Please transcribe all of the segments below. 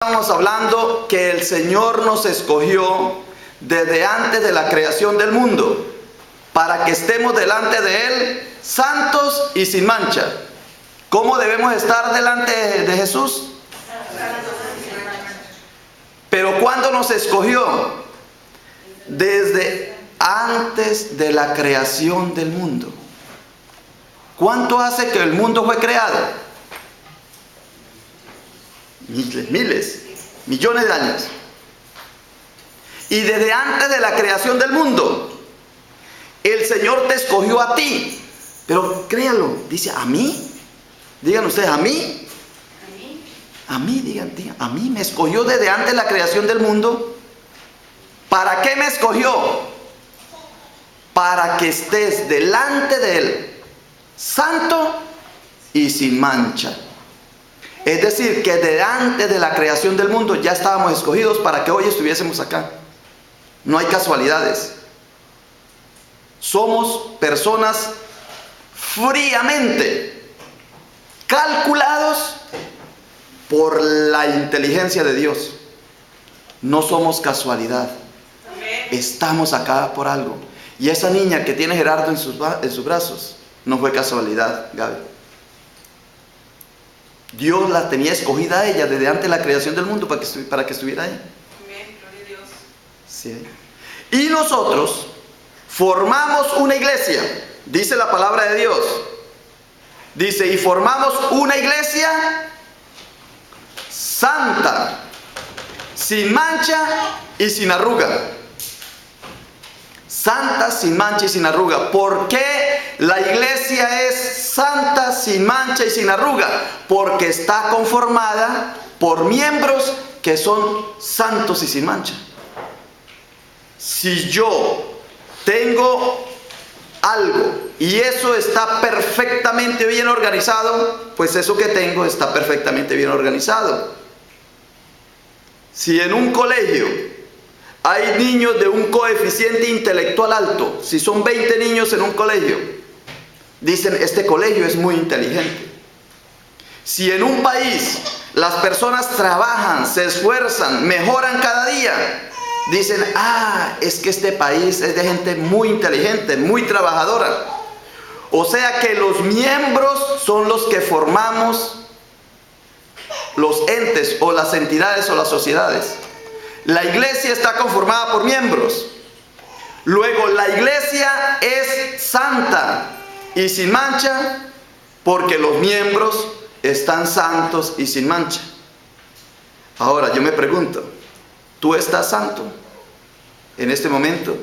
Estamos hablando que el Señor nos escogió desde antes de la creación del mundo para que estemos delante de Él santos y sin mancha. ¿Cómo debemos estar delante de Jesús? Pero ¿cuándo nos escogió? Desde antes de la creación del mundo. ¿Cuánto hace que el mundo fue creado? Miles, millones de años. Y desde antes de la creación del mundo, el Señor te escogió a ti. Pero créanlo, dice a mí. Digan ustedes, a mí. A mí, digan, a mí me escogió desde antes de la creación del mundo. ¿Para qué me escogió? Para que estés delante de Él, santo y sin mancha. Es decir, que desde antes de la creación del mundo ya estábamos escogidos para que hoy estuviésemos acá. No hay casualidades. Somos personas fríamente calculados por la inteligencia de Dios. No somos casualidad. Estamos acá por algo. Y esa niña que tiene Gerardo en sus brazos no fue casualidad, Gaby. Dios la tenía escogida a ella desde antes de la creación del mundo para que estuviera ahí. Amén, gloria a Dios. Sí. Y nosotros formamos una iglesia, dice la palabra de Dios. Dice, y formamos una iglesia santa, sin mancha y sin arruga. Santa, sin mancha y sin arruga. ¿Por qué la iglesia es santa, sin mancha y sin arruga? Porque está conformada por miembros que son santos y sin mancha. Si yo tengo algo y eso está perfectamente bien organizado, pues eso que tengo está perfectamente bien organizado. Si en un colegio hay niños de un coeficiente intelectual alto, si son 20 niños en un colegio, dicen, este colegio es muy inteligente. Si en un país las personas trabajan, se esfuerzan, mejoran cada día, dicen, es que este país es de gente muy inteligente, muy trabajadora. O sea que los miembros son los que formamos los entes o las entidades o las sociedades. La iglesia está conformada por miembros. Luego, la iglesia es santa y sin mancha porque los miembros están santos y sin mancha. Ahora, yo me pregunto, ¿tú estás santo en este momento?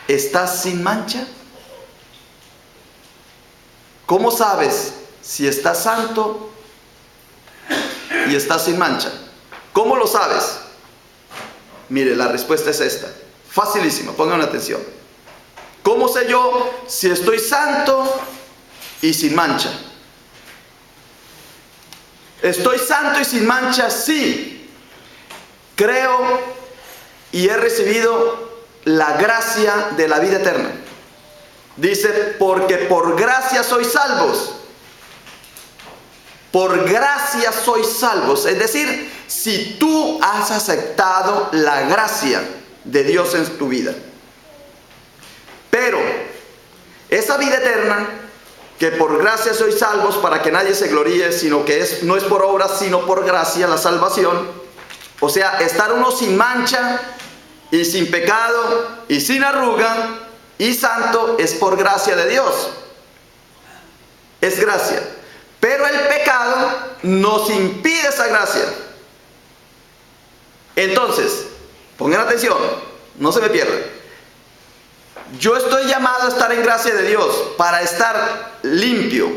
¿Estás sin mancha? ¿Cómo sabes si estás santo y estás sin mancha? ¿Cómo lo sabes? Mire, la respuesta es esta. Facilísima, pongan atención. ¿Cómo sé yo si estoy santo y sin mancha? ¿Estoy santo y sin mancha? Sí. Creo y he recibido la gracia de la vida eterna. Dice, porque por gracia sois salvos. Por gracia sois salvos. Es decir, si tú has aceptado la gracia de Dios en tu vida. Pero esa vida eterna, que por gracia sois salvos para que nadie se gloríe, sino que no es por obras, sino por gracia la salvación. O sea, estar uno sin mancha y sin pecado y sin arruga y santo es por gracia de Dios. Es gracia. Pero el pecado nos impide esa gracia. Entonces, pongan atención, no se me pierdan. Yo estoy llamado a estar en gracia de Dios. Para estar limpio,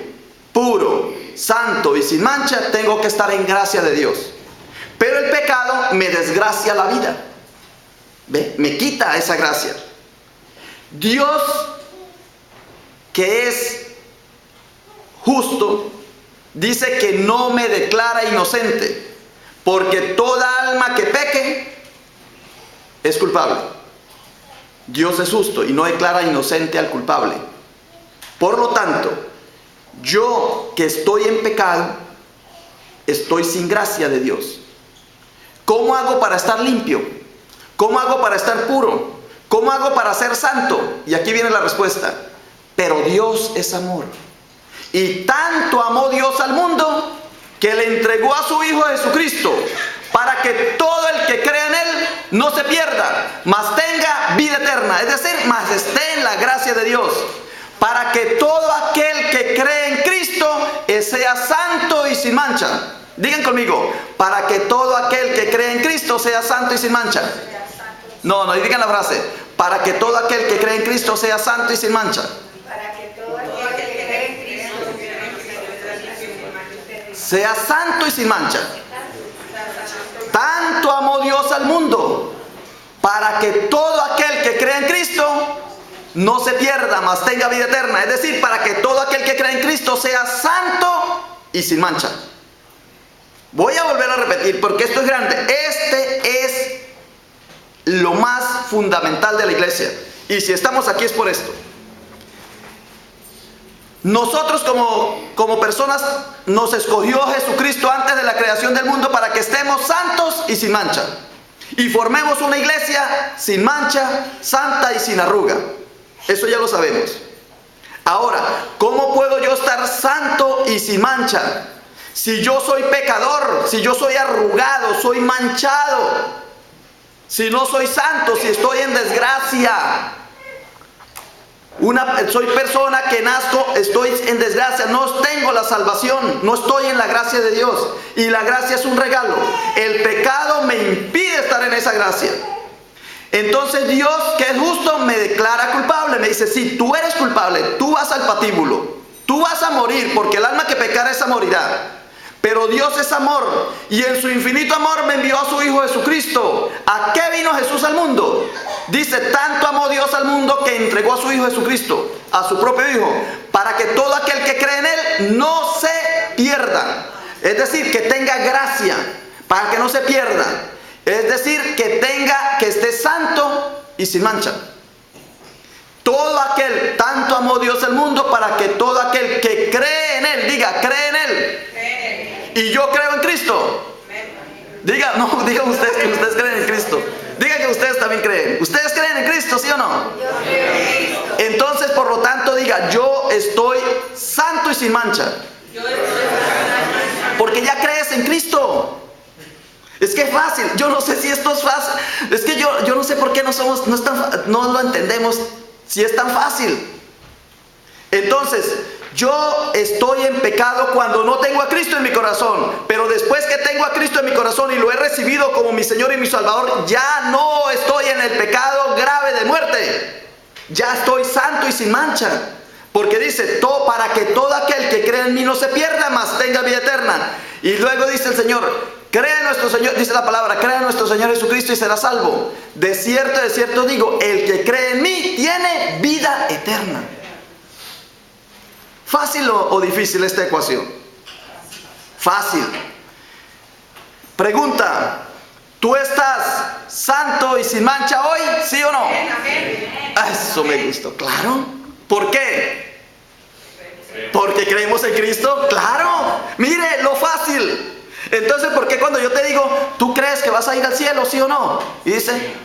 puro, santo y sin mancha, tengo que estar en gracia de Dios. Pero el pecado me desgracia la vida. ¿Ve? Me quita esa gracia. Dios, que es justo, dice que no me declara inocente, porque toda alma que peque es culpable. Dios es justo y no declara inocente al culpable. Por lo tanto, yo que estoy en pecado, estoy sin gracia de Dios. ¿cómo hago para estar limpio? ¿Cómo hago para estar puro? ¿Cómo hago para ser santo? Y aquí viene la respuesta. Pero Dios es amor. Y tanto amó Dios al mundo que le entregó a su Hijo Jesucristo, para que todo el que cree en Él no se pierda, mas tenga vida eterna. Es decir, mas esté en la gracia de Dios. Para que todo aquel que cree en Cristo sea santo y sin mancha. Digan conmigo, para que todo aquel que cree en Cristo sea santo y sin mancha. No, digan la frase. Para que todo aquel que cree en Cristo sea santo y sin mancha. Para que todo aquel que cree en Cristo sea santo y sin mancha. Tanto amó Dios al mundo, para que todo aquel que cree en Cristo no se pierda, mas tenga vida eterna. Es decir, para que todo aquel que cree en Cristo sea santo y sin mancha. Voy a volver a repetir porque esto es grande. Este es lo más fundamental de la iglesia. Y si estamos aquí es por esto. Nosotros como personas nos escogió Jesucristo antes de la creación del mundo para que estemos santos y sin mancha. Y formemos una iglesia sin mancha, santa y sin arruga. Eso ya lo sabemos. Ahora, ¿cómo puedo yo estar santo y sin mancha? Si yo soy pecador, si yo soy arrugado, soy manchado, si no soy santo, si estoy en desgracia. Soy persona que nazco, estoy en desgracia, no tengo la salvación, no estoy en la gracia de Dios. Y la gracia es un regalo. El pecado me impide estar en esa gracia. Entonces Dios, que es justo, me declara culpable. Me dice, si tú eres culpable, tú vas al patíbulo, tú vas a morir, porque el alma que pecara esa morirá. Pero Dios es amor, y en su infinito amor me envió a su Hijo Jesucristo. ¿A qué vino Jesús al mundo? Dice, tanto amó Dios al mundo que entregó a su Hijo Jesucristo, a su propio Hijo, para que todo aquel que cree en Él no se pierda. Es decir, que tenga gracia, para que no se pierda. Es decir, que esté santo y sin mancha. Todo aquel, tanto amó Dios al mundo para que todo aquel que cree en Él, diga, cree en Él. Y yo creo en Cristo. Digan ustedes que ustedes creen en Cristo. Digan que ustedes también creen. ¿Ustedes creen en Cristo, sí o no? Entonces, por lo tanto, diga, yo estoy santo y sin mancha. Porque ya crees en Cristo. Es que es fácil. Yo no sé si esto es fácil. Es que yo no sé por qué no lo entendemos si es tan fácil. Entonces, yo estoy en pecado cuando no tengo a Cristo en mi corazón. Pero después que tengo a Cristo en mi corazón y lo he recibido como mi Señor y mi Salvador, ya no estoy en el pecado grave de muerte. Ya estoy santo y sin mancha. Porque dice, para que todo aquel que cree en mí no se pierda, mas tenga vida eterna. Y luego dice el Señor, cree en nuestro Señor, dice la palabra, cree en nuestro Señor Jesucristo y será salvo. De cierto digo, el que cree en mí tiene vida eterna. ¿Fácil o difícil esta ecuación? Fácil. Pregunta, ¿tú estás santo y sin mancha hoy? ¿Sí o no? Eso me gustó, claro. ¿Por qué? Porque creemos en Cristo, claro. Mire, lo fácil. Entonces, ¿por qué cuando yo te digo, ¿tú crees que vas a ir al cielo, sí o no? Y dice,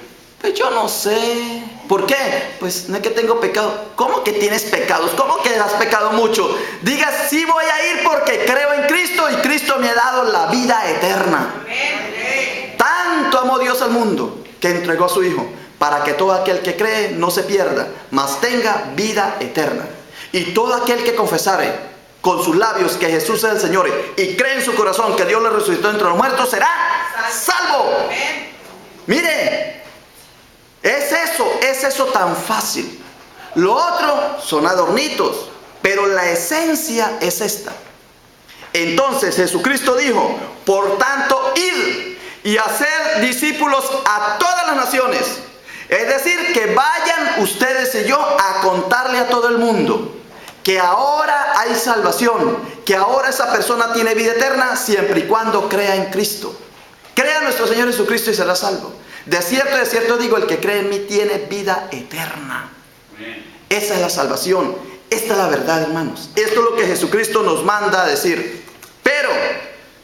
pues yo no sé. ¿Por qué? Pues no es que tengo pecado. ¿Cómo que tienes pecados? ¿Cómo que has pecado mucho? Diga, sí voy a ir porque creo en Cristo y Cristo me ha dado la vida eterna. Tanto amó Dios al mundo que entregó a su Hijo para que todo aquel que cree no se pierda, mas tenga vida eterna. Y todo aquel que confesare con sus labios que Jesús es el Señor y cree en su corazón que Dios le resucitó entre los muertos será salvo. Mire, es eso tan fácil. Lo otro son adornitos, pero la esencia es esta. Entonces Jesucristo dijo, por tanto, id y hacer discípulos a todas las naciones. Es decir, que vayan ustedes y yo a contarle a todo el mundo que ahora hay salvación, que ahora esa persona tiene vida eterna siempre y cuando crea en Cristo. Crea en nuestro Señor Jesucristo y será salvo. De cierto digo, el que cree en mí tiene vida eterna. Esa es la salvación. Esta es la verdad, hermanos. Esto es lo que Jesucristo nos manda a decir. Pero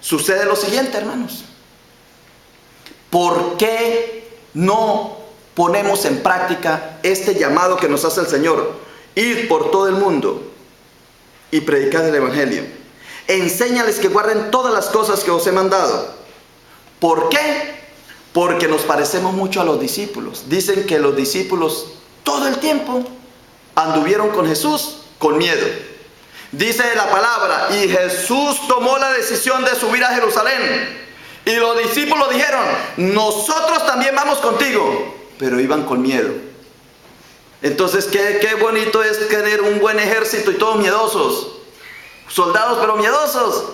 sucede lo siguiente, hermanos. ¿por qué no ponemos en práctica este llamado que nos hace el Señor? Ir por todo el mundo y predicar el Evangelio. Enséñales que guarden todas las cosas que os he mandado. ¿Por qué? Porque nos parecemos mucho a los discípulos. Dicen que los discípulos todo el tiempo anduvieron con Jesús con miedo. Dice la palabra, y Jesús tomó la decisión de subir a Jerusalén. Y los discípulos dijeron, nosotros también vamos contigo. Pero iban con miedo. Entonces, qué bonito es tener un buen ejército y todos miedosos. Soldados pero miedosos.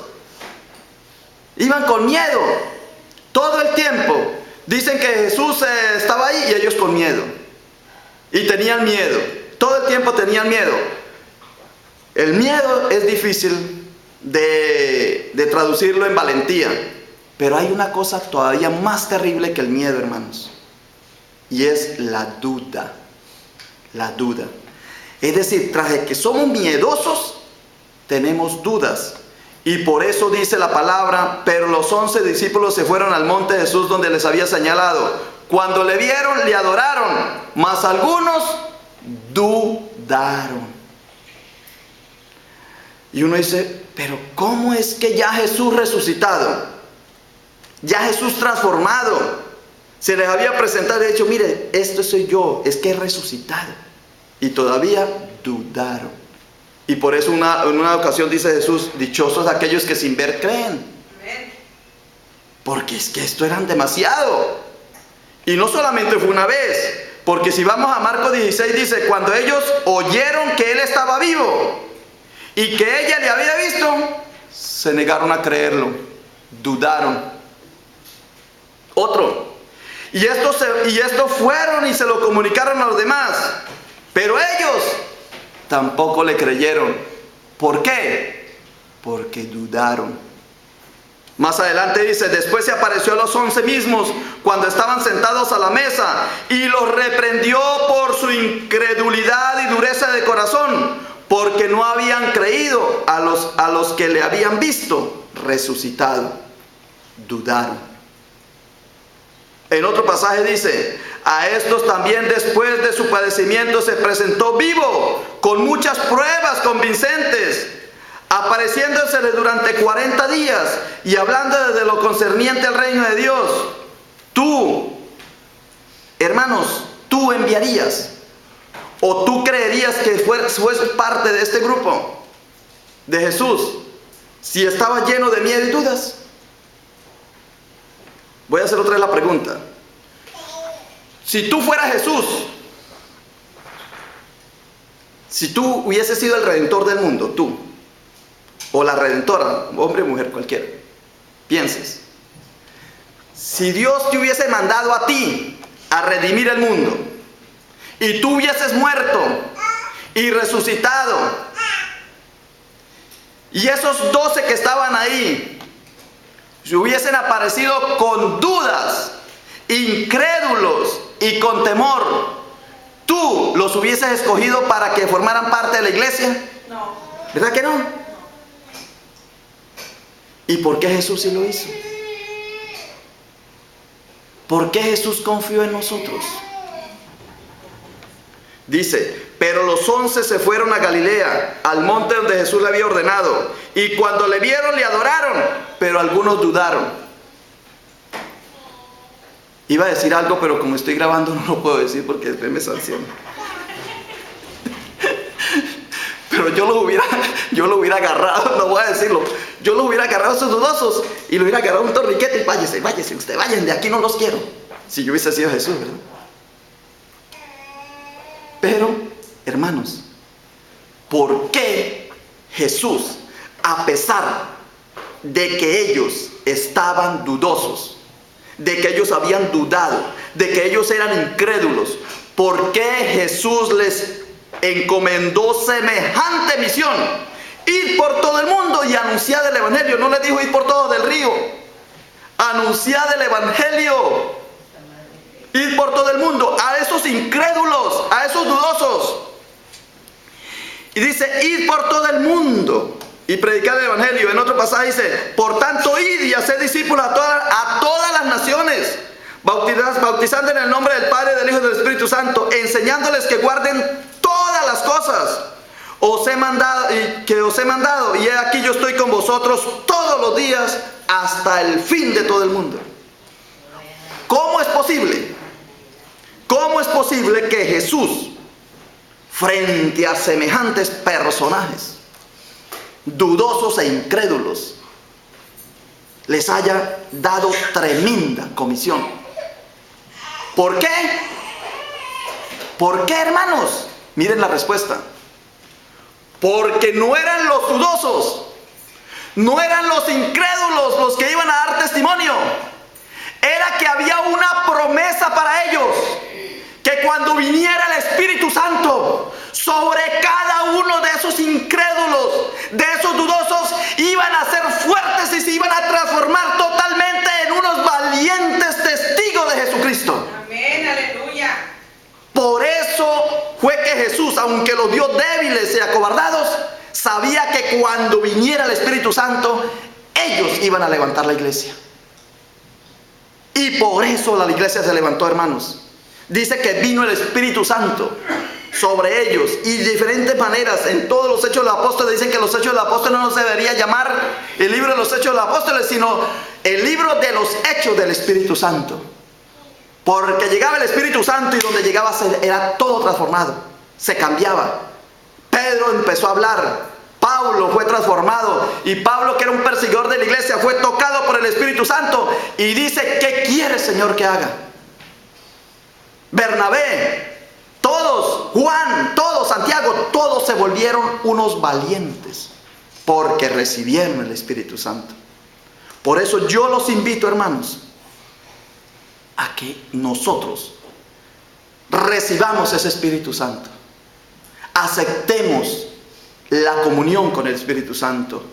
Iban con miedo todo el tiempo. Dicen que Jesús estaba ahí y ellos con miedo. Y tenían miedo. Todo el tiempo tenían miedo. El miedo es difícil de traducirlo en valentía. Pero hay una cosa todavía más terrible que el miedo, hermanos. Y es la duda. La duda. Es decir, tras de que somos miedosos, tenemos dudas. Y por eso dice la palabra, pero los 11 discípulos se fueron al monte de Jesús donde les había señalado. Cuando le vieron, le adoraron, mas algunos dudaron. Y uno dice, pero ¿cómo es que ya Jesús resucitado, ya Jesús transformado, se les había presentado y dicho, mire, esto soy yo, es que he resucitado? Y todavía dudaron. Y por eso en una ocasión dice Jesús, dichosos aquellos que sin ver creen. Porque es que esto eran demasiado. Y no solamente fue una vez, porque si vamos a Marcos 16 dice, cuando ellos oyeron que él estaba vivo y que ella le había visto, se negaron a creerlo, dudaron. Otro, y estos fueron y se lo comunicaron a los demás, pero ellos tampoco le creyeron. ¿Por qué? Porque dudaron. Más adelante dice, después se apareció a los 11 mismos cuando estaban sentados a la mesa y los reprendió por su incredulidad y dureza de corazón, porque no habían creído a los que le habían visto resucitado. Dudaron. En otro pasaje dice, a estos también después de su padecimiento se presentó vivo, con muchas pruebas convincentes, apareciéndoseles durante 40 días y hablando desde lo concerniente al reino de Dios. Tú, hermanos, tú enviarías o tú creerías que fueses parte de este grupo de Jesús si estaba lleno de miedo y dudas. Voy a hacer otra vez la pregunta. Si tú fueras Jesús, si tú hubieses sido el redentor del mundo, tú, o la redentora, hombre o mujer, cualquiera, pienses, si Dios te hubiese mandado a ti a redimir el mundo, y tú hubieses muerto y resucitado, y esos 12 que estaban ahí si hubiesen aparecido con dudas, incrédulos y con temor, ¿tú los hubieses escogido para que formaran parte de la iglesia? No. ¿Verdad que no? ¿Y por qué Jesús sí lo hizo? ¿Por qué Jesús confió en nosotros? Dice, pero los 11 se fueron a Galilea, al monte donde Jesús le había ordenado, y cuando le vieron le adoraron, pero algunos dudaron. Iba a decir algo, pero como estoy grabando no lo puedo decir porque después me sancionan. Pero yo lo hubiera agarrado, no voy a decirlo. Yo lo hubiera agarrado a esos dudosos y lo hubiera agarrado un torniquete y váyase, usted, vayan de aquí, no los quiero. Si yo hubiese sido Jesús, ¿verdad? Pero, hermanos, ¿por qué Jesús, a pesar de que ellos estaban dudosos, de que ellos habían dudado, de que ellos eran incrédulos, por qué Jesús les encomendó semejante misión? Ir por todo el mundo y anunciar el Evangelio. No les dijo ir por todo el río, anunciar el Evangelio. Ir por todo el mundo, a esos incrédulos, a esos dudosos. Y dice, ir por todo el mundo y predicar el Evangelio. En otro pasaje dice, por tanto, id y haced discípulos a todas las naciones, bautizando en el nombre del Padre, del Hijo y del Espíritu Santo, enseñándoles que guarden todas las cosas os he mandado, y he aquí yo estoy con vosotros todos los días hasta el fin de todo el mundo. ¿Cómo es posible? ¿Cómo es posible que Jesús, frente a semejantes personajes, dudosos e incrédulos, les haya dado tremenda comisión? ¿Por qué? ¿Por qué, hermanos? Miren la respuesta. Porque no eran los dudosos, no eran los incrédulos los que iban a dar testimonio. Era que había una promesa para ellos, que cuando viniera el Espíritu Santo sobre cada uno de esos incrédulos, de esos dudosos, iban a ser fuertes y se iban a transformar totalmente en unos valientes testigos de Jesucristo. Amén, aleluya. Por eso fue que Jesús, aunque los vio débiles y acobardados, sabía que cuando viniera el Espíritu Santo, ellos iban a levantar la iglesia. Y por eso la iglesia se levantó, hermanos. Dice que vino el Espíritu Santo sobre ellos, y de diferentes maneras. En todos los Hechos de los Apóstoles dicen que los Hechos de los Apóstoles no se debería llamar el libro de los Hechos de los Apóstoles, sino el libro de los Hechos del Espíritu Santo. Porque llegaba el Espíritu Santo y donde llegaba era todo transformado, se cambiaba. Pedro empezó a hablar, Pablo fue transformado, y Pablo, que era un perseguidor de la iglesia, fue tocado por el Espíritu Santo y dice: ¿qué quiere, Señor, que haga? Bernabé, todos, Juan, todos, Santiago, todos se volvieron unos valientes porque recibieron el Espíritu Santo. Por eso yo los invito, hermanos, a que nosotros recibamos ese Espíritu Santo, aceptemos la comunión con el Espíritu Santo,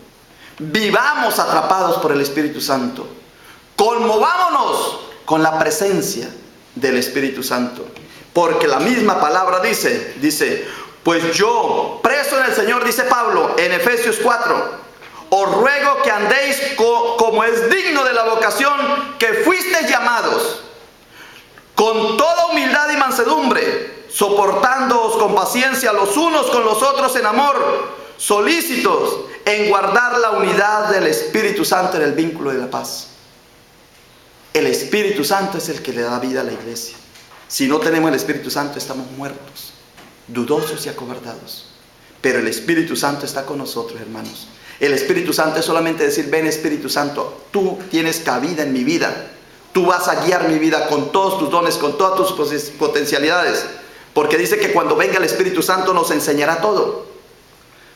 vivamos atrapados por el Espíritu Santo, conmovámonos con la presencia del Espíritu Santo, porque la misma palabra dice, pues yo, preso en el Señor, dice Pablo en Efesios 4, os ruego que andéis como es digno de la vocación que fuisteis llamados, con toda humildad y mansedumbre, soportándoos con paciencia los unos con los otros en amor, solícitos en guardar la unidad del Espíritu Santo en el vínculo de la paz. El Espíritu Santo es el que le da vida a la iglesia. Si no tenemos el Espíritu Santo, estamos muertos, dudosos y acobardados. Pero el Espíritu Santo está con nosotros, hermanos. El Espíritu Santo es solamente decir: ven, Espíritu Santo, tú tienes cabida en mi vida. Tú vas a guiar mi vida con todos tus dones, con todas tus potencialidades. Porque dice que cuando venga el Espíritu Santo nos enseñará todo.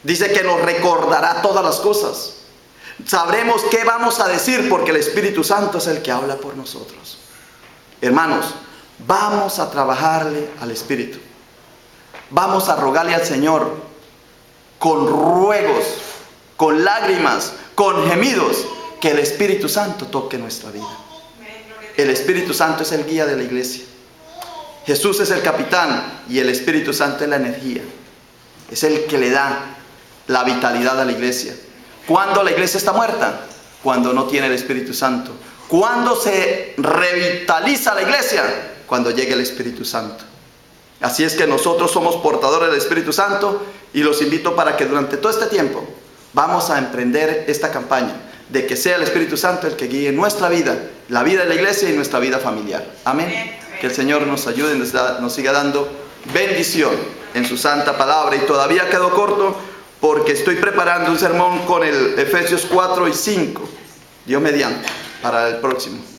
Dice que nos recordará todas las cosas. Sabremos qué vamos a decir, porque el Espíritu Santo es el que habla por nosotros. Hermanos, vamos a trabajarle al Espíritu. Vamos a rogarle al Señor con ruegos, con lágrimas, con gemidos, que el Espíritu Santo toque nuestra vida. El Espíritu Santo es el guía de la iglesia. Jesús es el capitán y el Espíritu Santo es la energía. Es el que le da la vitalidad a la iglesia. ¿Cuándo la iglesia está muerta? Cuando no tiene el Espíritu Santo. ¿Cuándo se revitaliza la iglesia? Cuando llegue el Espíritu Santo. Así es que nosotros somos portadores del Espíritu Santo, y los invito para que durante todo este tiempo vamos a emprender esta campaña de que sea el Espíritu Santo el que guíe nuestra vida, la vida de la iglesia y nuestra vida familiar. Amén. Que el Señor nos ayude y nos siga dando bendición en su santa palabra. Y todavía quedo corto porque estoy preparando un sermón con el Efesios 4 y 5, Dios mediante, para el próximo.